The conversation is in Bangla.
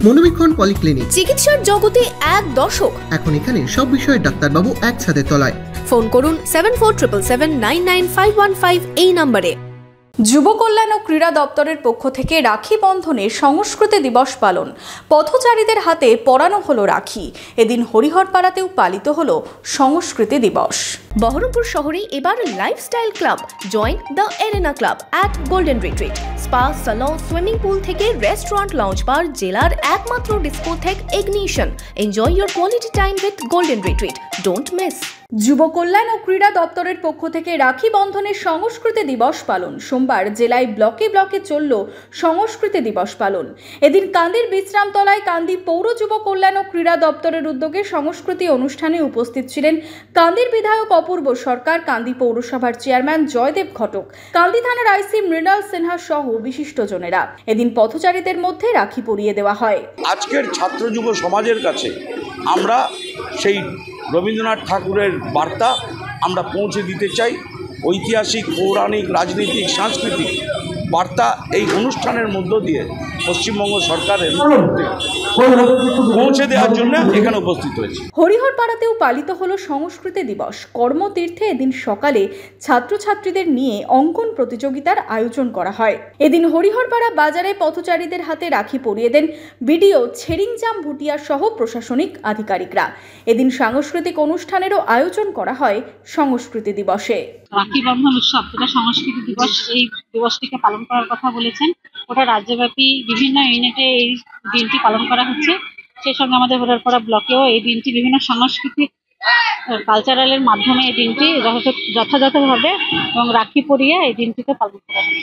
মনোবীক্ষণ পলিক্লিনিক, চিকিৎসার জগতে এক দশক। এখন এখানে সব বিষয়ে ডাক্তারবাবু এক ছাদের তলায়। ফোন করুন 7477799515 এই নম্বরে। যুব কল্যাণ ও ক্রীড়া দপ্তরের পক্ষ থেকে রাখি বন্ধনে সংস্কৃতি দিবস পালন। পথচারীদের হাতে পরানো হলো রাখি। এদিন হরিহরপাড়াতেও পালিত হলো সংস্কৃতি দিবস। বহরমপুর শহরে এবার lifestyle club. Join the arena club at golden retreat. Spa, salon, swimming pool থেকে রেস্টুরেন্ট, লাউঞ্জ বার, জেলার একমাত্র discotheque ignition. Enjoy your quality time with golden retreat. Don't miss. যুব কল্যাণ ও ক্রীড়া দপ্তরের পক্ষ থেকে রাখি বন্ধনের সংস্কৃতি দিবস পালন। সোমবার জেলায় ব্লকে ব্লকে চলল সংস্কৃতি দিবস পালন। এদিন কান্দির বিশ্রামতলায় কান্দি পৌর যুব কল্যাণ ও ক্রীড়া দপ্তরের উদ্যোগে সংস্কৃতি অনুষ্ঠানে উপস্থিত ছিলেন কান্দির বিধায়ক অপূর্ব সরকার, কান্দি পৌরসভার চেয়ারম্যান জয়দেব ঘটক, কান্দি থানার আইসি মৃণাল সিনহা সহ বিশিষ্টজনেরা। এদিন পথচারীদের মধ্যে রাখি পরিয়ে দেওয়া হয়। আজকের ছাত্র যুব সমাজের কাছে আমরা সেই রবীন্দ্রনাথ ঠাকুরের বার্তা আমরা পৌঁছে দিতে চাই। ঐতিহাসিক, পৌরাণিক, রাজনৈতিক, সাংস্কৃতিক বার্তা এই অনুষ্ঠানের মধ্য দিয়ে পশ্চিমবঙ্গ সরকারের পৌঁছে দেওয়ার জন্য এখানে উপস্থিত হয়েছে। হরিহরপাড়াতেও পালিত হলো সংস্কৃতি দিবস। কর্মতীর্থে এদিন সকালে ছাত্রছাত্রীদের নিয়ে অঙ্কন প্রতিযোগিতার আয়োজন করা হয়। এদিন হরিহরপাড়া বাজারে পথচারীদের হাতে রাখি পরিয়ে দেন বিডিও ছেরিংজাম ভুটিয়া সহ প্রশাসনিক আধিকারিকরা। এদিন সাংস্কৃতিক অনুষ্ঠানেরও আয়োজন করা হয় সংস্কৃতি দিবসে। রাখি বন্ধন উৎসব, যেটা সংস্কৃতি দিবস, এই দিবসটিকে পালন করার কথা বলেছেন। ওটা রাজ্যব্যাপী বিভিন্ন ইউনিটে এই দিনটি পালন করা হচ্ছে। সেই সঙ্গে আমাদের হরিহরপাড়া ব্লকেও এই দিনটি বিভিন্ন সাংস্কৃতিক কালচারালের মাধ্যমে এই দিনটি যথাযথভাবে এবং রাখি পরিয়ে এই দিনটিকে পালন করা হয়।